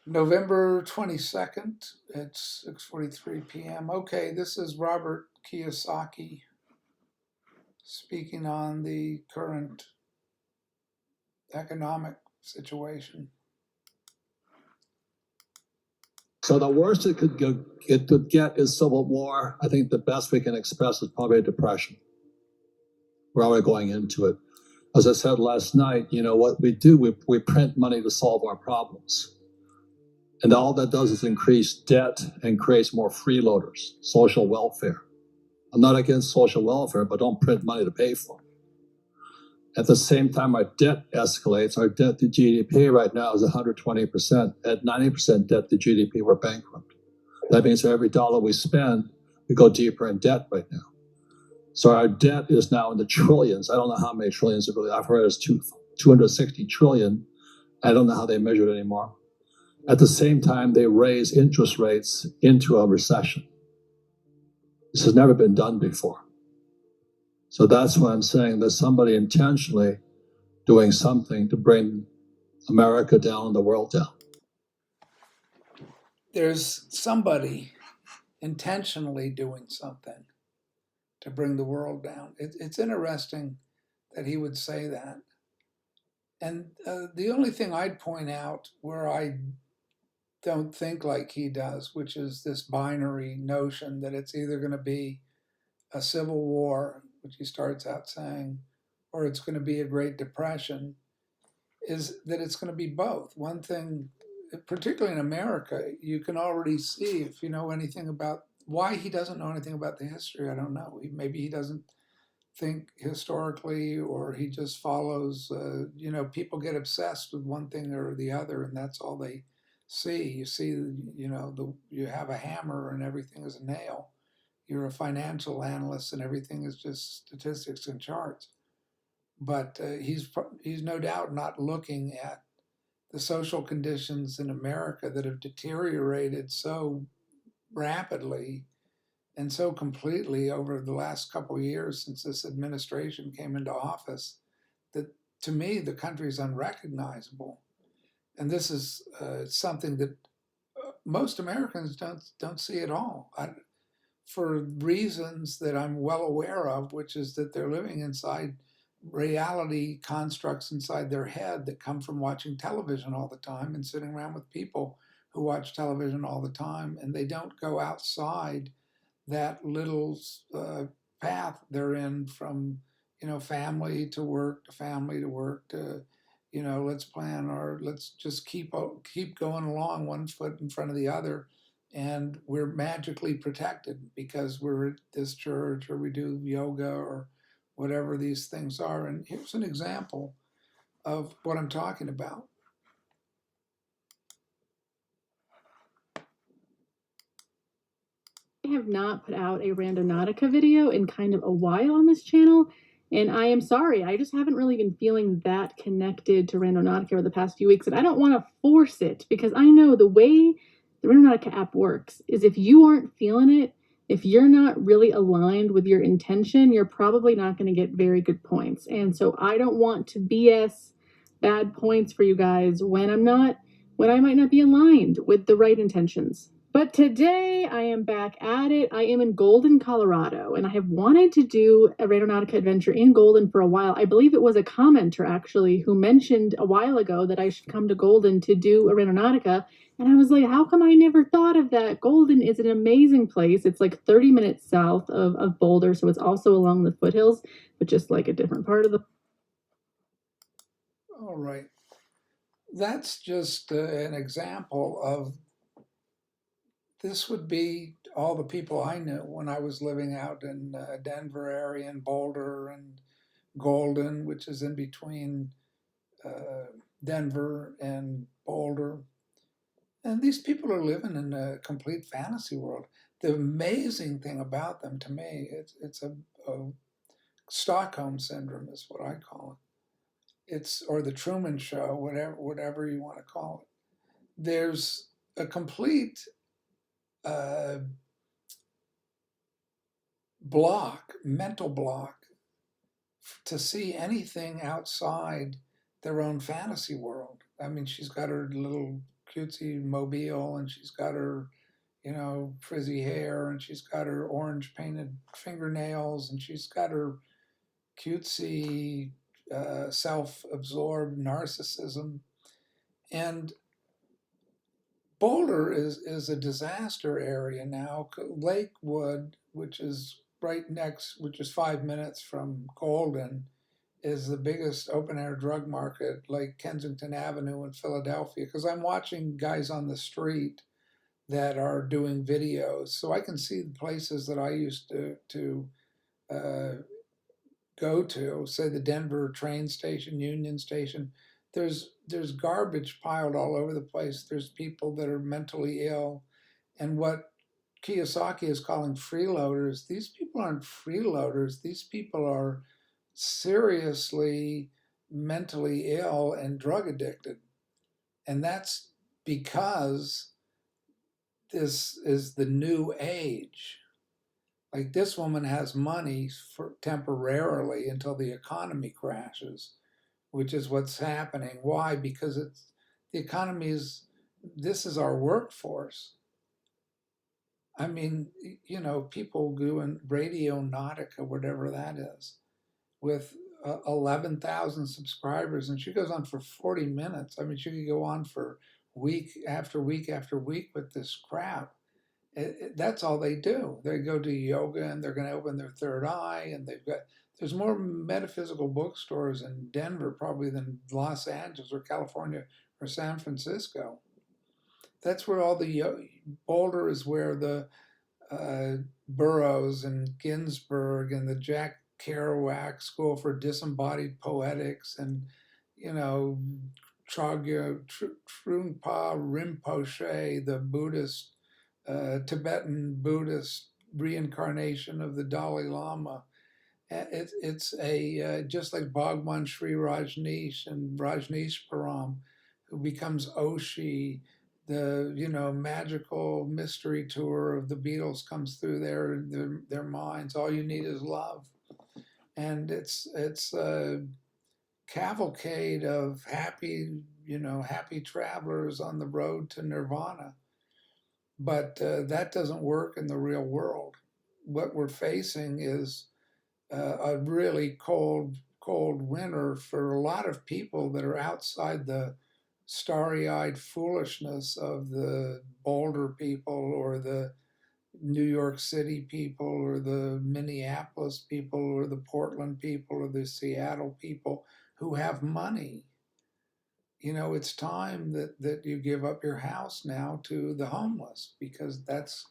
November 22nd at 6:43 p.m. Okay, this is Robert Kiyosaki speaking on the current economic situation. So the worst it could get is civil war. I think the best we can express is probably a depression. We're already going into it. As I said last night, what we do, we print money to solve our problems. And all that does is increase debt and creates more freeloaders, social welfare. I'm not against social welfare, but don't print money to pay for it. At the same time, our debt escalates. Our debt to GDP right now is 120%. At 90% debt to GDP, we're bankrupt. That means for every dollar we spend, we go deeper in debt right now. So our debt is now in the trillions. I don't know how many trillions it really. I've heard it's 260 trillion. I don't know how they measure it anymore. At the same time, they raise interest rates into a recession. This has never been done before. So that's why I'm saying there's somebody intentionally doing something to bring America down, the world down. There's somebody intentionally doing something to bring the world down. It's interesting that he would say that. And the only thing I'd point out where I don't think like he does, which is this binary notion that it's either going to be a civil war, which he starts out saying, or it's going to be a Great Depression, is that it's going to be both. One thing, particularly in America, you can already see if you know anything about why he doesn't know anything about the history. I don't know. Maybe he doesn't think historically, or he just follows. People get obsessed with one thing or the other, and that's all they see. You see, you have a hammer and everything is a nail. You're a financial analyst and everything is just statistics and charts. But he's no doubt not looking at the social conditions in America that have deteriorated so rapidly and so completely over the last couple of years since this administration came into office that to me the country is unrecognizable. And this is something that most Americans don't see at all. For reasons that I'm well aware of, which is that they're living inside reality constructs inside their head that come from watching television all the time and sitting around with people who watch television all the time, and they don't go outside that little path they're in from family to work to family to work to let's plan or let's just keep going along one foot in front of the other, and we're magically protected because we're at this church or we do yoga or whatever these things are. And here's an example of what I'm talking about. I have not put out a Randonautica video in kind of a while on this channel, and I am sorry. I just haven't really been feeling that connected to Randonautica over the past few weeks, and I don't want to force it because I know the way the Randonautica app works is if you aren't feeling it, if you're not really aligned with your intention, you're probably not going to get very good points. And so I don't want to BS bad points for you guys when I might not be aligned with the right intentions. But today I am back at it. I am in Golden, Colorado, and I have wanted to do a Randonautica adventure in Golden for a while. I believe it was a commenter actually who mentioned a while ago that I should come to Golden to do a Randonautica. And I was like, how come I never thought of that? Golden is an amazing place. It's like 30 minutes south of Boulder, so it's also along the foothills, but just like a different part of the... All right. That's just an example of this would be all the people I knew when I was living out in Denver area and Boulder and Golden, which is in between Denver and Boulder. And these people are living in a complete fantasy world. The amazing thing about them to me, it's a Stockholm syndrome is what I call it. It's or the Truman Show, whatever you want to call it. There's a complete uh, mental block, to see anything outside their own fantasy world. I mean, she's got her little cutesy mobile, and she's got her, frizzy hair, and she's got her orange painted fingernails, and she's got her cutesy, self-absorbed narcissism. And Boulder is a disaster area now. Lakewood, which is which is 5 minutes from Golden, is the biggest open air drug market, like Kensington Avenue in Philadelphia. Because I'm watching guys on the street that are doing videos, so I can see the places that I used to uh, go to, say the Denver train station, Union Station. There's garbage piled all over the place. There's people that are mentally ill, and what Kiyosaki is calling freeloaders. These people aren't freeloaders. These people are seriously mentally ill and drug addicted, and that's because this is the new age. Like, this woman has money for temporarily until the economy crashes, which is what's happening. Why? Because the economy is, this is our workforce. I mean, people doing Radio Nautica, whatever that is, with 11,000 subscribers, and she goes on for 40 minutes. I mean, she could go on for week after week after week with this crap. That's all they do. They go to yoga, and they're going to open their third eye, and there's more metaphysical bookstores in Denver probably than Los Angeles or California or San Francisco. That's where all Boulder is where the Burroughs and Ginsberg and the Jack Kerouac School for Disembodied Poetics, and Trungpa Rinpoche, the Buddhist, Tibetan Buddhist reincarnation of the Dalai Lama. It's a just like Bhagwan Sri Rajneesh and Rajneeshpuram, who becomes Oshi. The magical mystery tour of the Beatles comes through their minds. All you need is love, and it's a cavalcade of happy travelers on the road to nirvana. But that doesn't work in the real world. What we're facing is a really cold winter for a lot of people that are outside the starry-eyed foolishness of the Boulder people or the New York City people or the Minneapolis people or the Portland people or the Seattle people who have money. It's time that you give up your house now to the homeless, because that's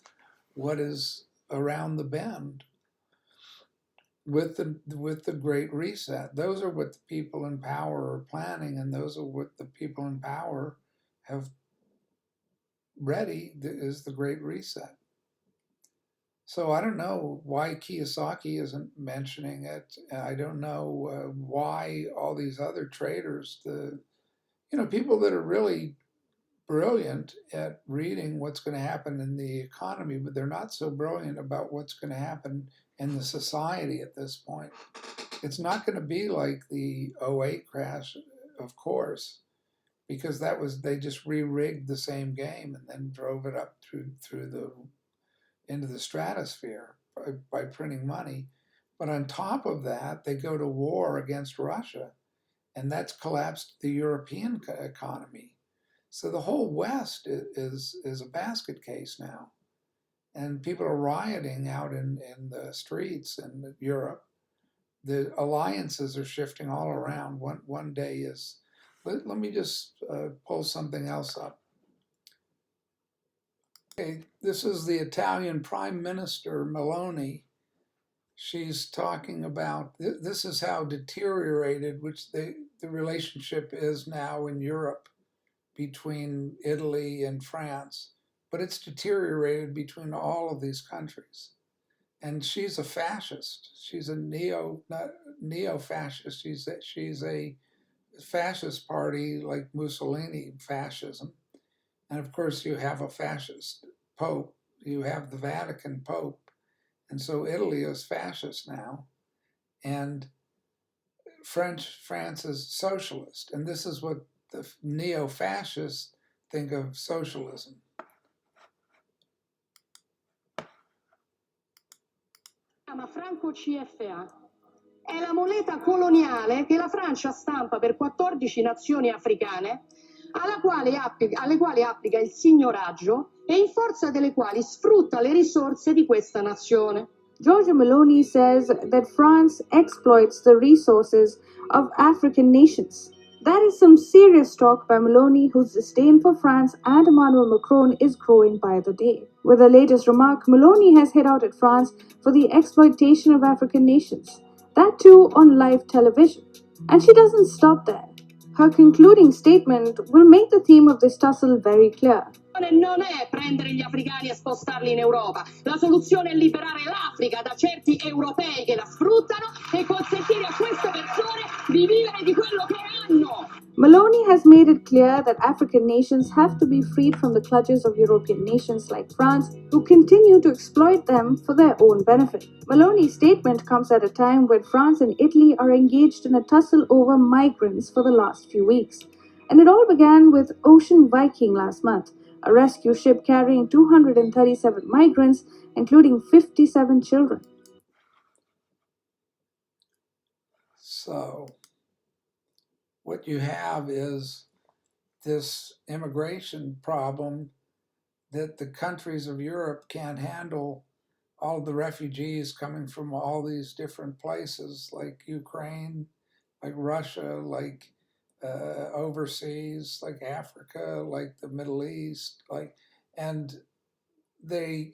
what is around the bend with the Great Reset. Those are what the people in power are planning, and those are what the people in power have ready, is the Great Reset. So I don't know why Kiyosaki isn't mentioning it. I don't know why all these other traders, people that are really brilliant at reading what's going to happen in the economy, but they're not so brilliant about what's going to happen in the society at this point. It's not going to be like the '08 crash, of course, because they just re-rigged the same game and then drove it up into the stratosphere by printing money. But on top of that, they go to war against Russia, and that's collapsed the European economy. So the whole West is a basket case now, and people are rioting out in the streets in Europe. The alliances are shifting all around. One day is. Let me just pull something else up. Okay, this is the Italian Prime Minister Meloni. She's talking about this is how deteriorated the relationship is now in Europe between Italy and France, but it's deteriorated between all of these countries. And she's a fascist. She's a neo-fascist. She's a fascist party like Mussolini fascism. And of course, you have a fascist pope. You have the Vatican Pope. And so Italy is fascist now. And France is socialist. And this is what the neo-fascists think of socialism. Chiama Franco CFA. È la moneta coloniale che la Francia stampa per 14 nazioni africane, alle quali applica il signoraggio e in forza delle quali sfrutta le risorse di questa nazione. Giorgia Meloni says that France exploits the resources of African nations. That is some serious talk by Meloni, whose disdain for France and Emmanuel Macron is growing by the day. With her latest remark, Meloni has hit out at France for the exploitation of African nations, that too on live television. And she doesn't stop there. Her concluding statement will make the theme of this tussle very clear. Non è prendere gli africani e spostarli in Europa. La soluzione è liberare l'Africa da certi europei che la sfruttano e consentire a queste persone di vivere di quello che hanno. Maloney has made it clear that African nations have to be freed from the clutches of European nations like France, who continue to exploit them for their own benefit. Maloney's statement comes at a time when France and Italy are engaged in a tussle over migrants for the last few weeks. And it all began with Ocean Viking last month, a rescue ship carrying 237 migrants, including 57 children. So what you have is this immigration problem that the countries of Europe can't handle all the refugees coming from all these different places, like Ukraine, like Russia, like overseas, like Africa, like the Middle East, and the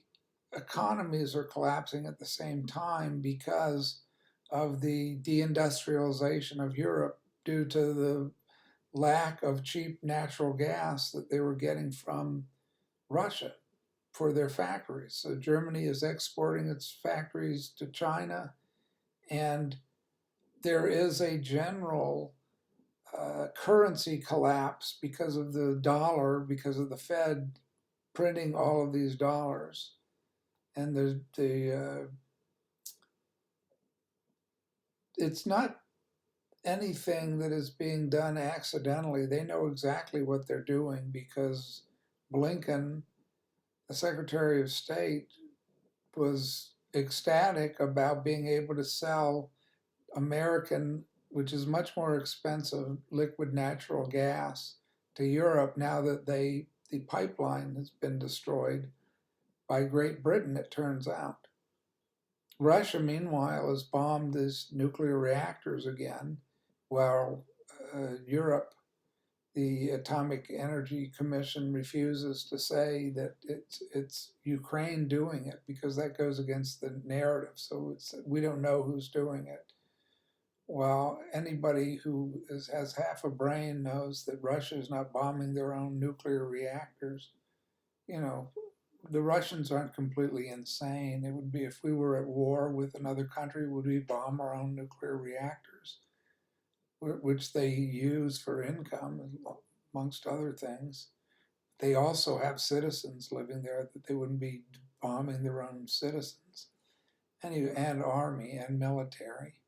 economies are collapsing at the same time because of the deindustrialization of Europe due to the lack of cheap natural gas that they were getting from Russia for their factories. So Germany is exporting its factories to China, and there is a general currency collapse because of the dollar, because of the Fed printing all of these dollars. And it's not anything that is being done accidentally. They know exactly what they're doing because Blinken, the Secretary of State, was ecstatic about being able to sell American, which is much more expensive, liquid natural gas to Europe now that the pipeline has been destroyed by Great Britain, it turns out. Russia, meanwhile, has bombed these nuclear reactors again, while Europe, the Atomic Energy Commission, refuses to say that it's Ukraine doing it because that goes against the narrative. So we don't know who's doing it. Well, anybody who has half a brain knows that Russia is not bombing their own nuclear reactors. You know, the Russians aren't completely insane. It would be if we were at war with another country, would we bomb our own nuclear reactors, which they use for income, amongst other things. They also have citizens living there that they wouldn't be bombing their own citizens, and army and military.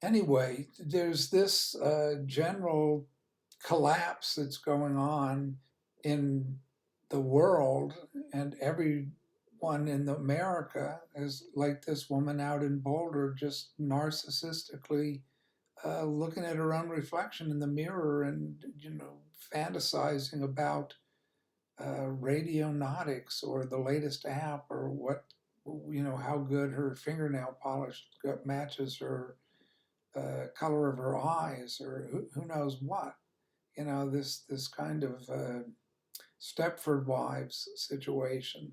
Anyway, there's this general collapse that's going on in the world, and everyone in America is like this woman out in Boulder, just narcissistically looking at her own reflection in the mirror and fantasizing about radionautics or the latest app or how good her fingernail polish matches her color of her eyes or who knows what. This kind of Stepford Wives situation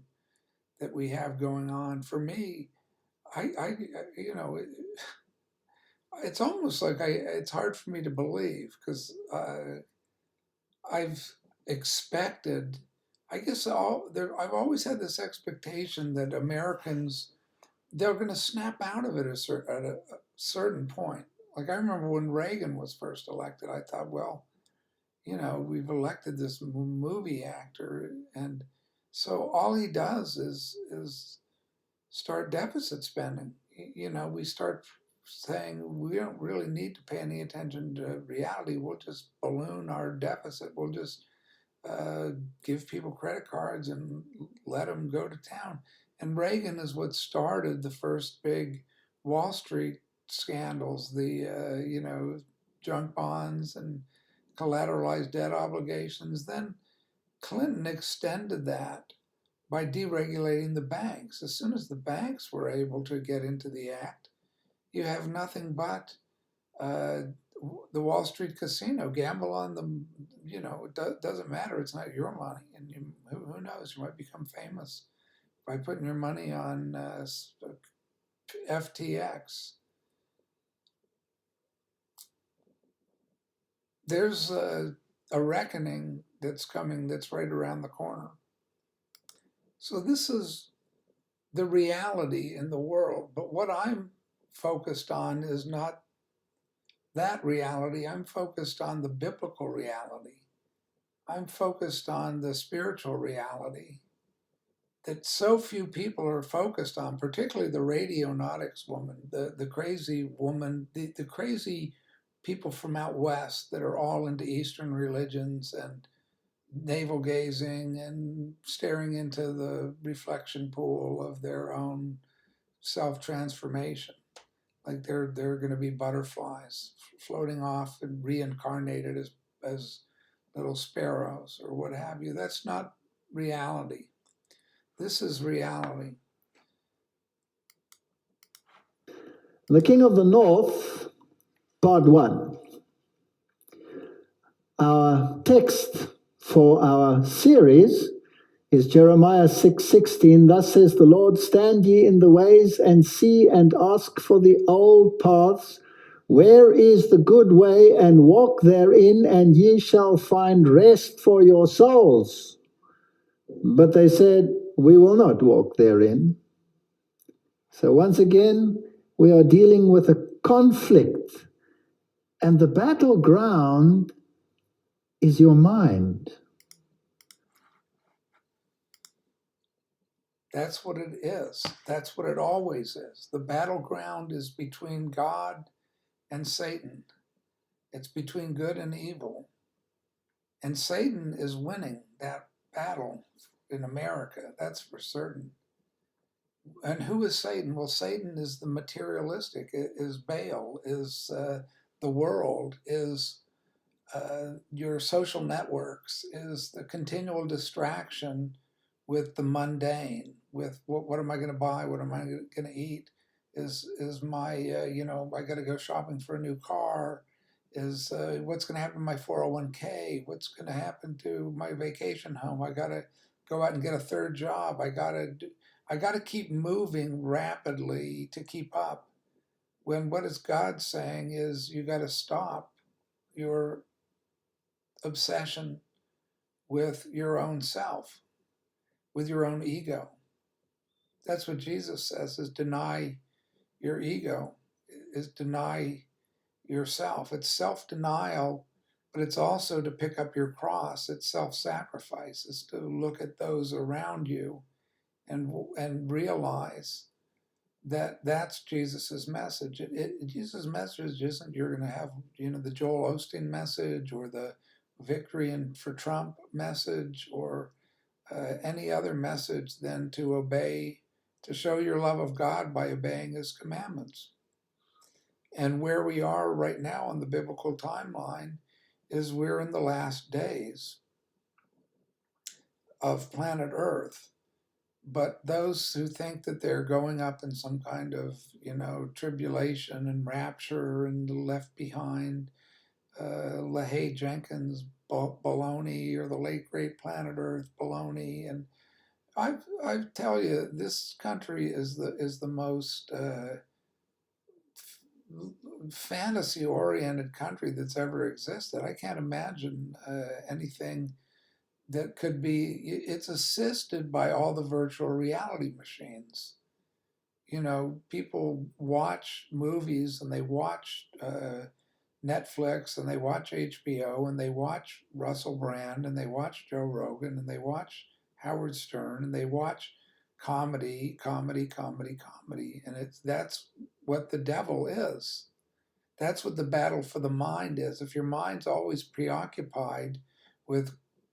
that we have going on. For me, it's almost like it's hard for me to believe because I've expected, I guess I've always had this expectation that Americans, they're going to snap out of it at a certain point. Like I remember when Reagan was first elected, I thought, well, we've elected this movie actor, and so all he does is start deficit spending. We start saying we don't really need to pay any attention to reality. We'll just balloon our deficit. We'll just give people credit cards and let them go to town. And Reagan is what started the first big Wall Street scandals, the junk bonds and collateralized debt obligations. Then Clinton extended that by deregulating the banks. As soon as the banks were able to get into the act, you have nothing but uh, the Wall Street casino. Gamble on them, it doesn't matter. It's not your money. And who knows? You might become famous by putting your money on FTX. There's a reckoning that's coming that's right around the corner. So this is the reality in the world. But what I'm focused on is not that reality. I'm focused on the biblical reality. I'm focused on the spiritual reality that so few people are focused on, particularly the radionautics woman, the crazy woman, the crazy people from out west that are all into Eastern religions and navel gazing and staring into the reflection pool of their own self-transformation. Like they're going to be butterflies floating off and reincarnated as little sparrows or what have you. That's not reality. This is reality. The King of the North, Part 1. Our text for our series is Jeremiah 6:16. Thus says the Lord, stand ye in the ways and see and ask for the old paths. Where is the good way, and walk therein, and ye shall find rest for your souls. But they said, we will not walk therein. So once again, we are dealing with a conflict, and the battleground is your mind. That's what it is. That's what it always is. The battleground is between God and Satan. It's between good and evil. And Satan is winning that battle in America. That's for certain. And who is Satan? Well, Satan is the materialistic, is Baal, is the world, is your social networks, is the continual distraction with the mundane, with what am I going to buy, what am I going to eat, is my I got to go shopping for a new car, is what's going to happen to my 401k, what's going to happen to my vacation home, I got to go out and get a third job, I got to keep moving rapidly to keep up. When what is God saying is you got to stop your obsession with your own self, with your own ego. That's what Jesus says, is deny your ego, is deny yourself. It's self-denial, but it's also to pick up your cross. It's self-sacrifice. It's to look at those around you and realize that that's Jesus's message. Jesus' message isn't you're going to have the Joel Osteen message or the victory for Trump message or any other message than to obey, to show your love of God by obeying his commandments. And where we are right now on the biblical timeline is we're in the last days of planet Earth. But those who think that they're going up in some kind of, tribulation and rapture and left behind, LaHaye Jenkins baloney, or the late great planet Earth baloney, and I tell you, this country is the most fantasy-oriented country that's ever existed. I can't imagine anything that could be. It's assisted by all the virtual reality machines. People watch movies and they watch Netflix and they watch HBO and they watch Russell Brand and they watch Joe Rogan and they watch Howard Stern and they watch comedy, comedy, comedy, comedy. And that's what the devil is. That's what the battle for the mind is. If your mind's always preoccupied with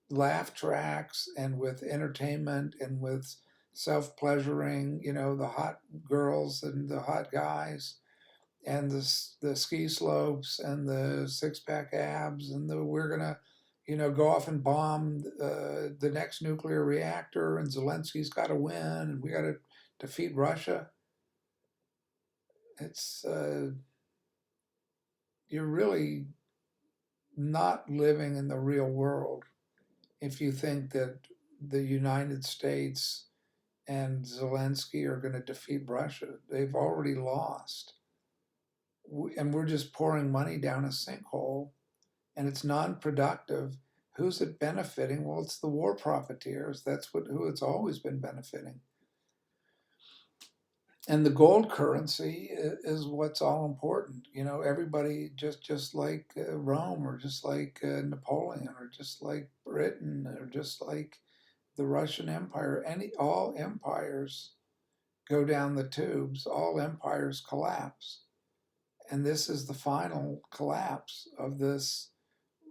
laugh tracks and with entertainment and with self-pleasuring, the hot girls and the hot guys and the ski slopes and the six-pack abs and we're gonna, go off and bomb the next nuclear reactor and Zelensky's got to win and we got to defeat Russia. It's you're really not living in the real world if you think that the United States and Zelensky are going to defeat Russia. They've already lost. And we're just pouring money down a sinkhole and it's non-productive. Who's it benefiting? Well, it's the war profiteers. That's who it's always been benefiting. And the gold currency is what's all important. Everybody just like Rome or just like Napoleon or just like Britain or just like the Russian Empire. All empires go down the tubes. All empires collapse. And this is the final collapse of this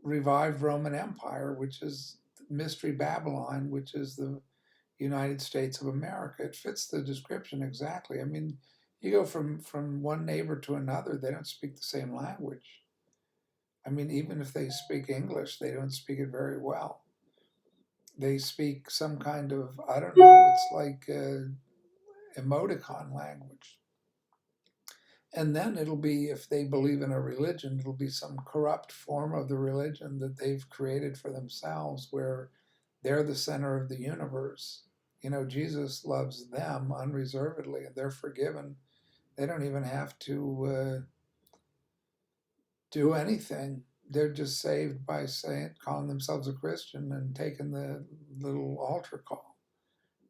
revived Roman Empire, which is Mystery Babylon, which is the United States of America. It fits the description exactly. I mean, you go from one neighbor to another, they don't speak the same language. I mean, even if they speak English, they don't speak it very well. They speak some kind of, I don't know, it's like emoticon language. And then it'll be, if they believe in a religion, it'll be some corrupt form of the religion that they've created for themselves where they're the center of the universe. Jesus loves them unreservedly and they're forgiven. They don't even have to do anything. They're just saved by calling themselves a Christian and taking the little altar call.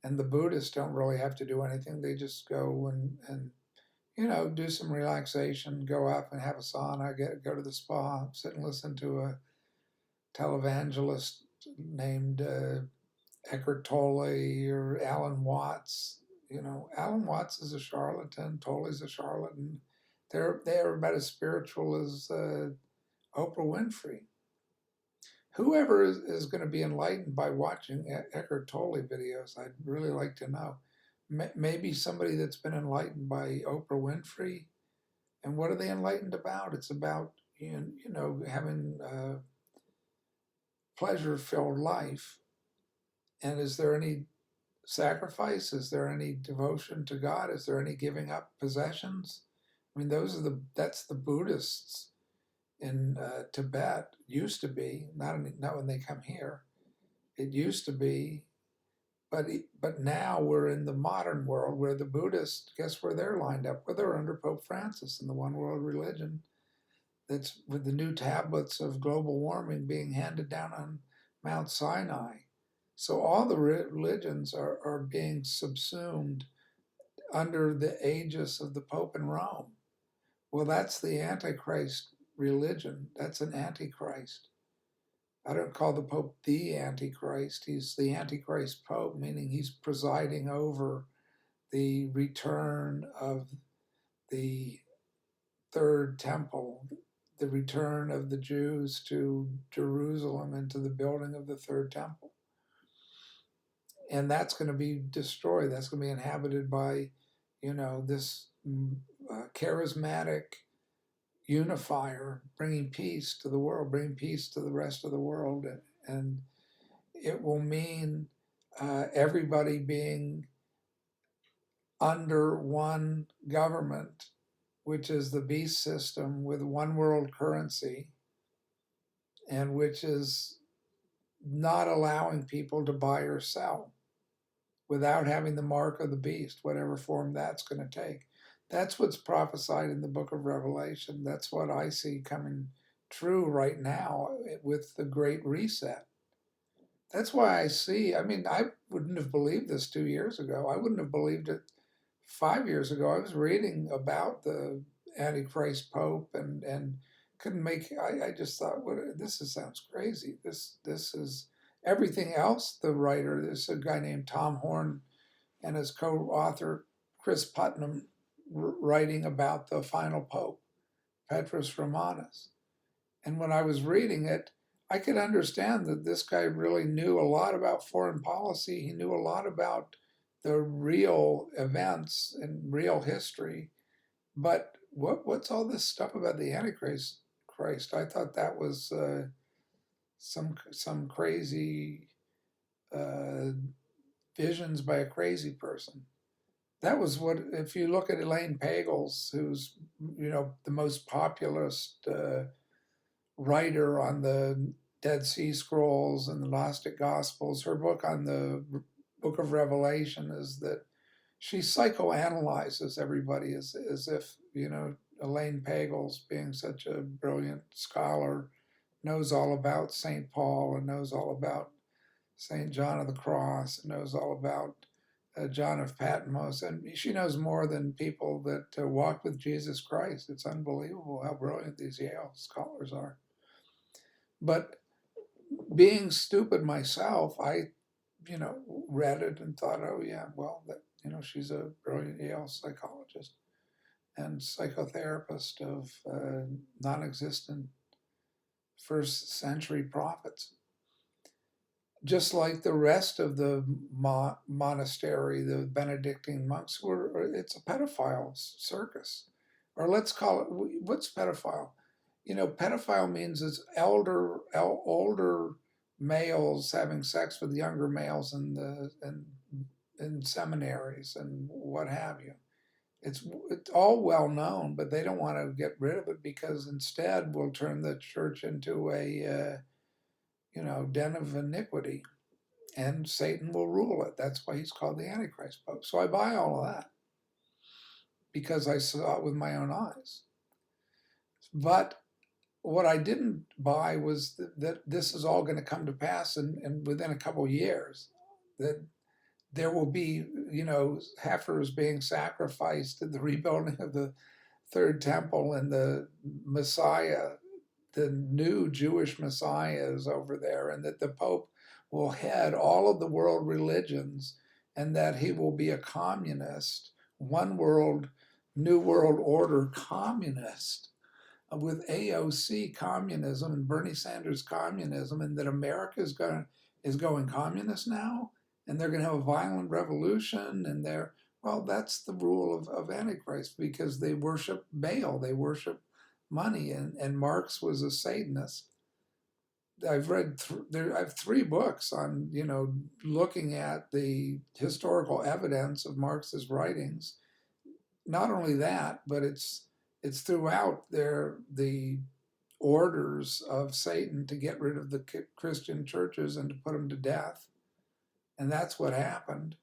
And the Buddhists don't really have to do anything. They just go and do some relaxation, go up and have a sauna, go to the spa, sit and listen to a televangelist named Eckhart Tolle or Alan Watts. Alan Watts is a charlatan. Tolle's a charlatan. They're about as spiritual as Oprah Winfrey. Whoever is going to be enlightened by watching Eckhart Tolle videos, I'd really like to know. Maybe somebody that's been enlightened by Oprah Winfrey. And what are they enlightened about? It's about having a pleasure-filled life. And is there any sacrifice? Is there any devotion to God? Is there any giving up possessions? I mean, that's the Buddhists in Tibet. Used to be, not when they come here. It used to be, but now we're in the modern world where the Buddhists, guess where they're lined up? Well, they're under Pope Francis in the one world religion. That's with the new tablets of global warming being handed down on Mount Sinai. So all the religions are being subsumed under the aegis of the Pope in Rome. Well, that's the Antichrist religion. That's an Antichrist. I don't call the Pope the Antichrist. He's the Antichrist Pope, meaning he's presiding over the return of the Third Temple, the return of the Jews to Jerusalem and to the building of the Third Temple. And that's going to be destroyed. That's going to be inhabited by, this charismatic unifier, bringing peace to the world, bringing peace to the rest of the world. And it will mean everybody being under one government, which is the beast system with one world currency, and which is not allowing people to buy or sell without having the mark of the beast, whatever form that's going to take. That's what's prophesied in the book of Revelation. That's what I see coming true right now with the Great Reset. That's why I wouldn't have believed this 2 years ago. I wouldn't have believed it 5 years ago. I was reading about the Antichrist Pope and couldn't make, I just thought, sounds crazy. This is everything else. The writer, there's a guy named Tom Horn and his co-author, Chris Putnam, writing about the final Pope, Petrus Romanus. And when I was reading it, I could understand that this guy really knew a lot about foreign policy. He knew a lot about the real events and real history. But what's all this stuff about the Antichrist? Christ, I thought that was some crazy uh, visions by a crazy person. That was what, if you look at Elaine Pagels, who's the most populist writer on the Dead Sea Scrolls and the Gnostic Gospels. Her book on the Book of Revelation is that she psychoanalyzes everybody as if Elaine Pagels, being such a brilliant scholar, knows all about St. Paul and knows all about St. John of the Cross and knows all about John of Patmos, and she knows more than people that walk with Jesus Christ. It's unbelievable how brilliant these Yale scholars are. But being stupid myself, I, read it and thought, oh yeah, well, that she's a brilliant Yale psychologist and psychotherapist of non-existent first century prophets. Just like the rest of the monastery, the Benedictine monks it's a pedophile circus. Or let's call it, what's pedophile? Pedophile means it's older males having sex with younger males in seminaries and what have you. It's all well known, but they don't want to get rid of it because instead we'll turn the church into a den of iniquity, and Satan will rule it. That's why he's called the Antichrist Pope. So I buy all of that because I saw it with my own eyes. But what I didn't buy was that this is all going to come to pass and within a couple of years, that there will be, heifers being sacrificed in the rebuilding of the third temple, and the Messiah, the new Jewish Messiah, is over there, and that the Pope will head all of the world religions, and that he will be a communist, one world, new world order communist, with AOC communism and Bernie Sanders communism, and that America is going communist now, and they're going to have a violent revolution, and that's the rule of Antichrist, because they worship Baal, they worship money, and Marx was a Satanist. I've read I have 3 books on looking at the historical evidence of Marx's writings. Not only that, but it's throughout the orders of Satan to get rid of the Christian churches and to put them to death, and that's what happened.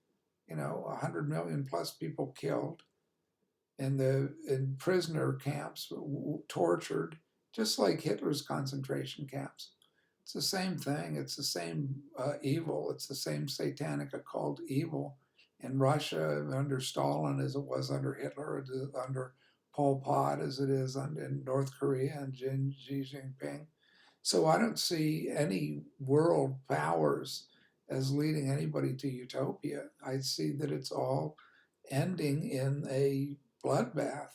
100 million plus people killed in prisoner camps, tortured, just like Hitler's concentration camps. It's the same thing. It's the same evil. It's the same satanic occult evil in Russia under Stalin as it was under Hitler, under Pol Pot, as it is in North Korea and Xi Jinping. So I don't see any world powers as leading anybody to utopia. I see that it's all ending in a bloodbath,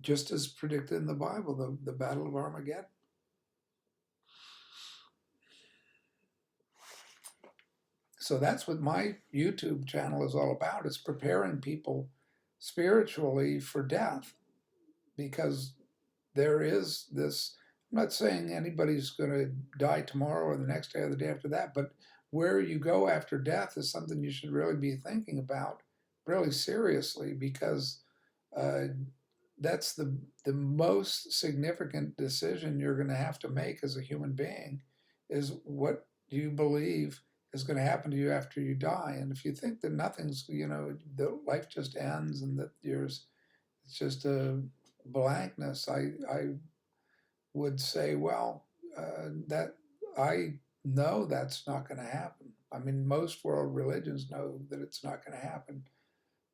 just as predicted in the Bible, the Battle of Armageddon. So that's what my YouTube channel is all about, is preparing people spiritually for death, because there is this, I'm not saying anybody's going to die tomorrow or the next day or the day after that, but where you go after death is something you should really be thinking about really seriously, because that's the most significant decision you're going to have to make as a human being, is what do you believe is going to happen to you after you die. And if you think that nothing's, that life just ends and that it's just a blankness, I would say, well, that I know that's not going to happen. I mean, most world religions know that it's not going to happen,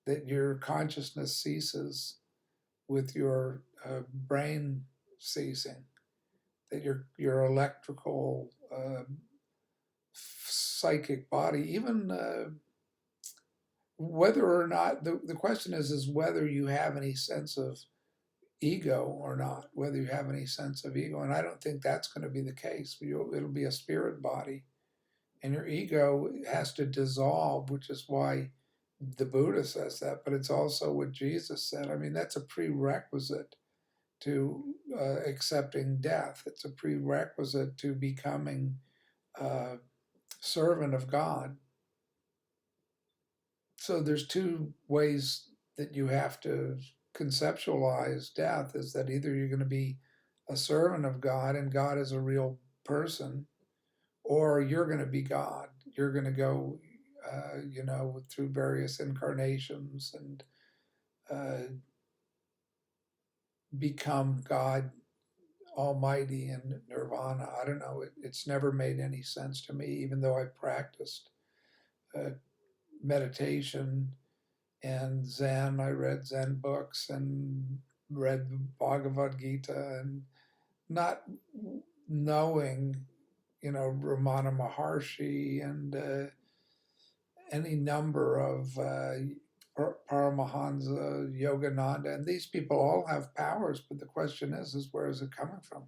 that your consciousness ceases with your brain ceasing, that your electrical psychic body, even whether or not, the question is whether you have any sense of ego or not, whether you have any sense of ego. And I don't think that's going to be the case. It'll be a spirit body. And your ego has to dissolve, which is why the Buddha says that, but it's also what Jesus said. I mean, that's a prerequisite to accepting death. It's a prerequisite to becoming a servant of God. So there's two ways that you have to conceptualize death, is that either you're going to be a servant of God and God is a real person, or you're going to be God. You're going to go, through various incarnations and become God Almighty in nirvana. I don't know. It's never made any sense to me, even though I practiced meditation and Zen. I read Zen books and read the Bhagavad Gita, and not knowing, Ramana Maharshi and any number of Paramahansa, Yogananda, and these people all have powers, but the question is where is it coming from?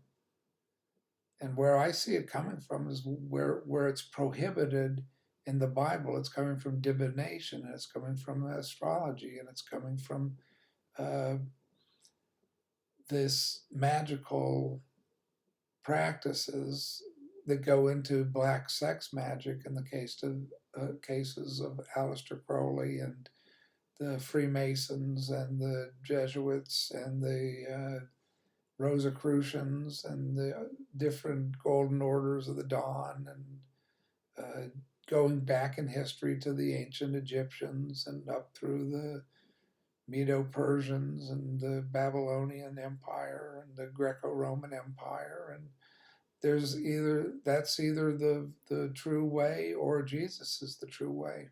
And where I see it coming from is where it's prohibited in the Bible. It's coming from divination, and it's coming from astrology, and it's coming from this magical practices that go into black sex magic in the cases of Aleister Crowley and the Freemasons and the Jesuits and the Rosicrucians and the different golden orders of the dawn, and going back in history to the ancient Egyptians and up through the Medo-Persians and the Babylonian Empire and the Greco-Roman Empire. And that's either the true way, or Jesus is the true way.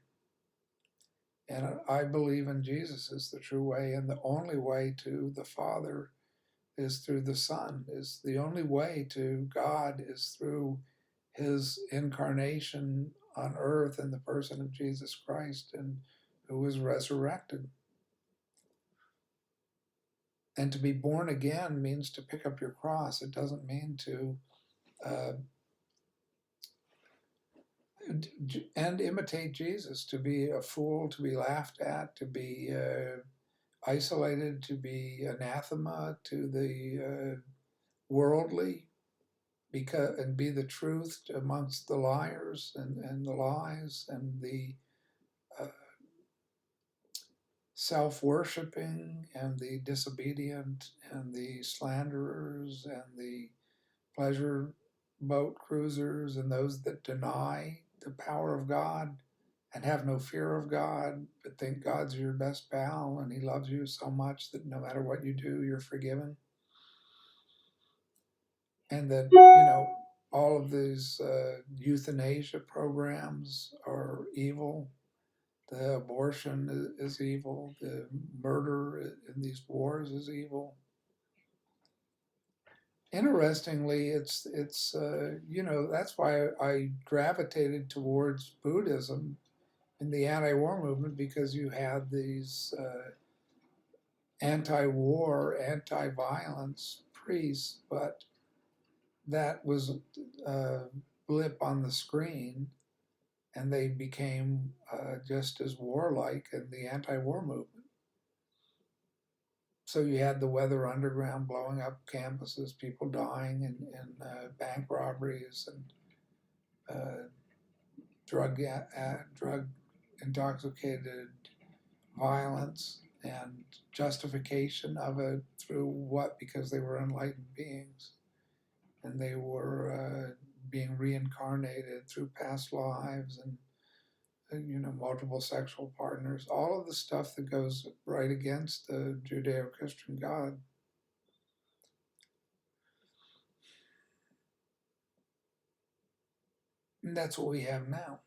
And I believe in Jesus as the true way, and the only way to the Father is through the Son. Is the only way to God is through his incarnation on earth in the person of Jesus Christ, and who was resurrected. And to be born again means to pick up your cross. It doesn't mean to and imitate Jesus, to be a fool, to be laughed at, to be isolated, to be anathema to the worldly, and be the truth amongst the liars and the lies and the self-worshiping and the disobedient and the slanderers and the pleasure boat cruisers and those that deny the power of God and have no fear of God, but think God's your best pal and he loves you so much that no matter what you do, you're forgiven. And that, all of these euthanasia programs are evil. The abortion is evil. The murder in these wars is evil. Interestingly, it's that's why I gravitated towards Buddhism in the anti-war movement, because you had these anti-war, anti-violence priests, but that was a blip on the screen, and they became just as warlike in the anti-war movement. So you had the Weather Underground blowing up campuses, people dying in bank robberies and drug intoxicated violence, and justification of it through what? Because they were enlightened beings and they were being reincarnated through past lives and multiple sexual partners, all of the stuff that goes right against the Judeo-Christian God. And that's what we have now.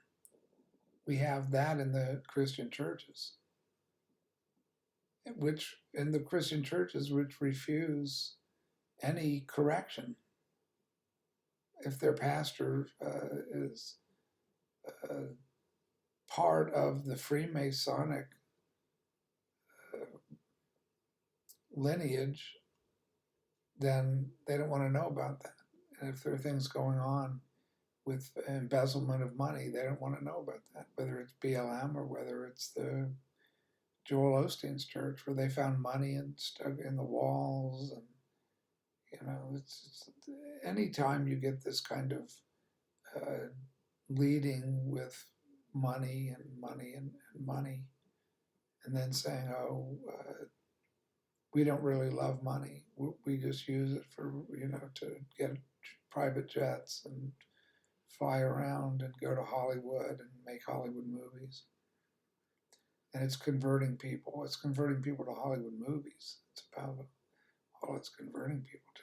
We have that in the Christian churches, which refuse any correction. If their pastor is part of the Freemasonic lineage, then they don't want to know about that. And if there are things going on with embezzlement of money, they don't want to know about that, whether it's BLM or whether it's the Joel Osteen's church where they found money and stuck in the walls. And, it's anytime you get this kind of leading with money and money and money, and then saying, oh, we don't really love money. We just use it for, to get private jets and fly around and go to Hollywood and make Hollywood movies. And it's converting people. It's converting people to Hollywood movies. It's about all it's converting people to.